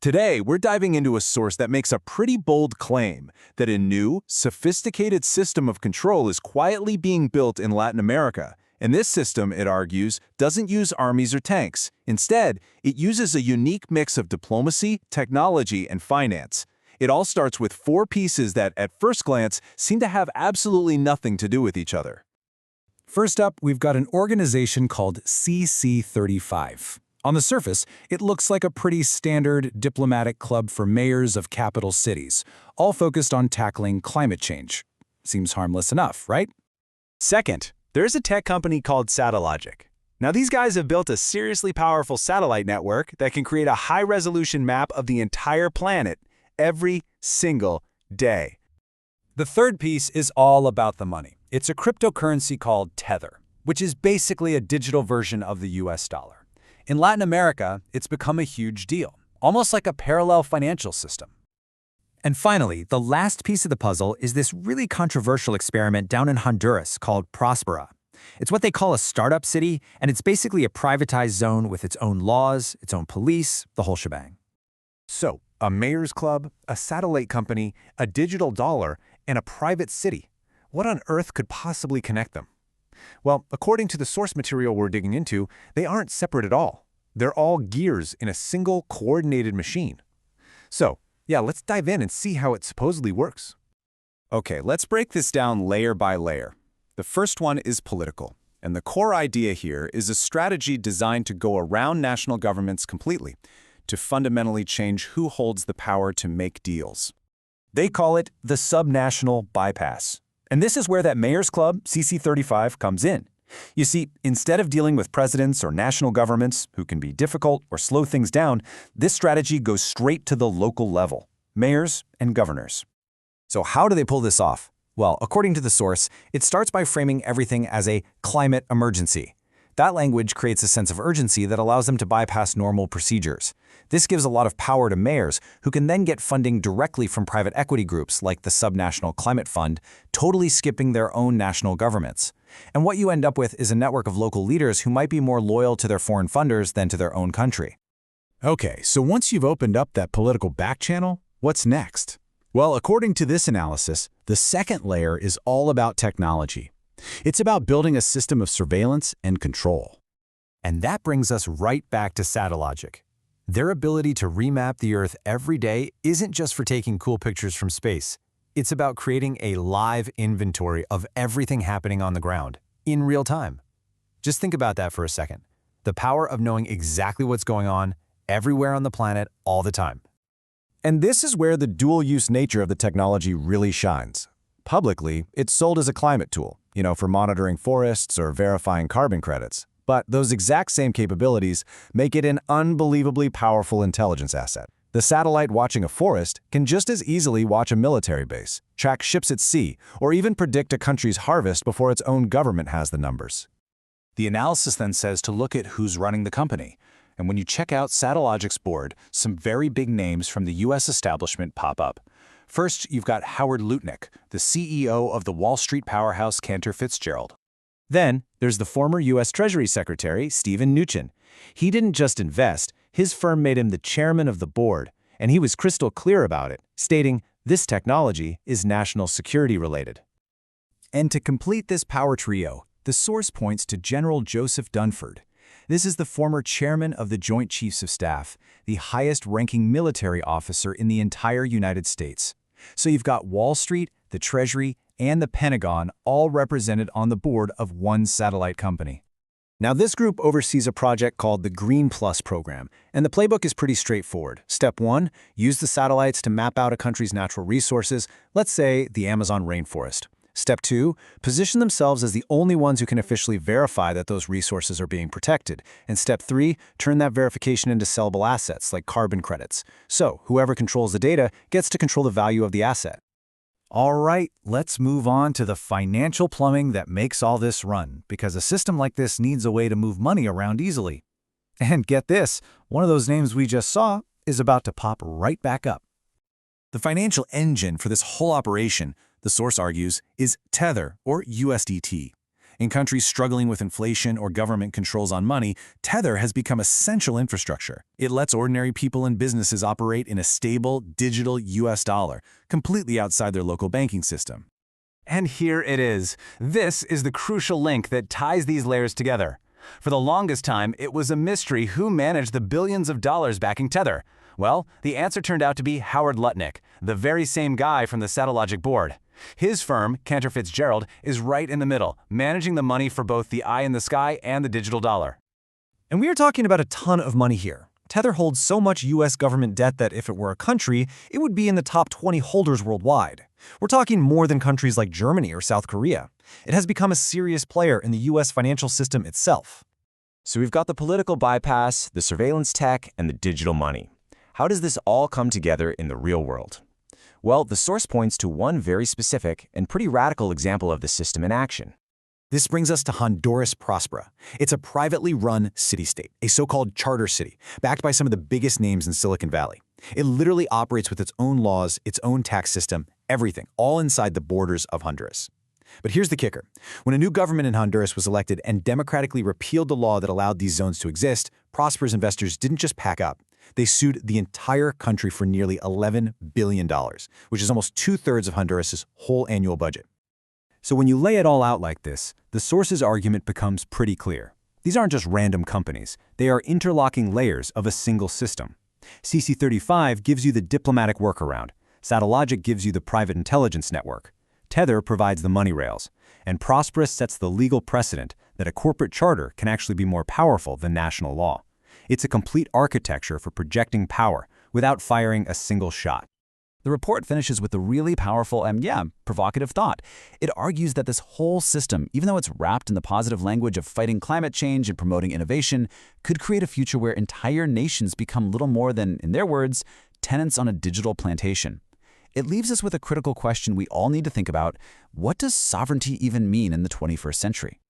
Today, we're diving into a source that makes a pretty bold claim that a new, sophisticated system of control is quietly being built in Latin America. And this system, it argues, doesn't use armies or tanks. Instead, it uses a unique mix of diplomacy, technology, and finance. It all starts with four pieces that, at first glance, seem to have absolutely nothing to do with each other. First up, we've got an organization called CC35. On the surface, it looks like a pretty standard diplomatic club for mayors of capital cities, all focused on tackling climate change. Seems harmless enough, right? Second, there's a tech company called Satellogic. Now these guys have built a seriously powerful satellite network that can create a high-resolution map of the entire planet every single day. The third piece is all about the money. It's a cryptocurrency called Tether, which is basically a digital version of the US dollar. In Latin America, it's become a huge deal, almost like a parallel financial system. And finally, the last piece of the puzzle is this really controversial experiment down in Honduras called Prospera. It's what they call a startup city, and it's basically a privatized zone with its own laws, its own police, the whole shebang. So, a mayor's club, a satellite company, a digital dollar, and a private city. What on earth could possibly connect them? Well, according to the source material we're digging into, they aren't separate at all. They're all gears in a single coordinated machine. So, yeah, let's dive in and see how it supposedly works. Okay, let's break this down layer by layer. The first one is political, and the core idea here is a strategy designed to go around national governments completely, to fundamentally change who holds the power to make deals. They call it the subnational bypass. And this is where that mayor's club, CC35, comes in. You see, instead of dealing with presidents or national governments, who can be difficult or slow things down, this strategy goes straight to the local level, mayors and governors. So how do they pull this off? Well, according to the source, it starts by framing everything as a climate emergency. That language creates a sense of urgency that allows them to bypass normal procedures. This gives a lot of power to mayors, who can then get funding directly from private equity groups like the Subnational Climate Fund, totally skipping their own national governments. And what you end up with is a network of local leaders who might be more loyal to their foreign funders than to their own country. Okay, so once you've opened up that political back channel, what's next? Well, according to this analysis, the second layer is all about technology. It's about building a system of surveillance and control. And that brings us right back to Satellogic. Their ability to remap the Earth every day isn't just for taking cool pictures from space. It's about creating a live inventory of everything happening on the ground, in real time. Just think about that for a second. The power of knowing exactly what's going on everywhere on the planet all the time. And this is where the dual-use nature of the technology really shines. Publicly, it's sold as a climate tool, for monitoring forests or verifying carbon credits. But those exact same capabilities make it an unbelievably powerful intelligence asset. The satellite watching a forest can just as easily watch a military base, track ships at sea, or even predict a country's harvest before its own government has the numbers. The analysis then says to look at who's running the company. And when you check out Satellogic's board, some very big names from the US establishment pop up. First, you've got Howard Lutnick, the CEO of the Wall Street powerhouse Cantor Fitzgerald. Then, there's the former U.S. Treasury Secretary, Steven Mnuchin. He didn't just invest, his firm made him the chairman of the board, and he was crystal clear about it, stating, "This technology is national security related." And to complete this power trio, the source points to General Joseph Dunford. This is the former chairman of the Joint Chiefs of Staff, the highest-ranking military officer in the entire United States. So you've got Wall Street, the Treasury, and the Pentagon all represented on the board of one satellite company. Now, this group oversees a project called the Green Plus program, and the playbook is pretty straightforward. Step 1, use the satellites to map out a country's natural resources, let's say the Amazon rainforest. Step 2, position themselves as the only ones who can officially verify that those resources are being protected. And Step 3, turn that verification into sellable assets like carbon credits. So, whoever controls the data gets to control the value of the asset. All right, let's move on to the financial plumbing that makes all this run, because a system like this needs a way to move money around easily. And get this, one of those names we just saw is about to pop right back up. The financial engine for this whole operation, the source argues, is Tether, or USDT. In countries struggling with inflation or government controls on money, Tether has become essential infrastructure. It lets ordinary people and businesses operate in a stable, digital US dollar, completely outside their local banking system. And here it is. This is the crucial link that ties these layers together. For the longest time, it was a mystery who managed the billions of dollars backing Tether. Well, the answer turned out to be Howard Lutnick, the very same guy from the Satellogic board. His firm, Cantor Fitzgerald, is right in the middle, managing the money for both the eye in the sky and the digital dollar. And we are talking about a ton of money here. Tether holds so much US government debt that if it were a country, it would be in the top 20 holders worldwide. We're talking more than countries like Germany or South Korea. It has become a serious player in the US financial system itself. So we've got the political bypass, the surveillance tech, and the digital money. How does this all come together in the real world? Well, the source points to one very specific and pretty radical example of the system in action. This brings us to Honduras Prospera. It's a privately run city-state, a so-called charter city, backed by some of the biggest names in Silicon Valley. It literally operates with its own laws, its own tax system, everything, all inside the borders of Honduras. But here's the kicker. When a new government in Honduras was elected and democratically repealed the law that allowed these zones to exist, Prospera's investors didn't just pack up. They sued the entire country for nearly $11 billion, which is almost 2/3 of Honduras' whole annual budget. So when you lay it all out like this, the source's argument becomes pretty clear. These aren't just random companies. They are interlocking layers of a single system. CC35 gives you the diplomatic workaround. Satellogic gives you the private intelligence network. Tether provides the money rails. And Prospera sets the legal precedent that a corporate charter can actually be more powerful than national law. It's a complete architecture for projecting power without firing a single shot. The report finishes with a really powerful and, provocative thought. It argues that this whole system, even though it's wrapped in the positive language of fighting climate change and promoting innovation, could create a future where entire nations become little more than, in their words, tenants on a digital plantation. It leaves us with a critical question we all need to think about. What does sovereignty even mean in the 21st century?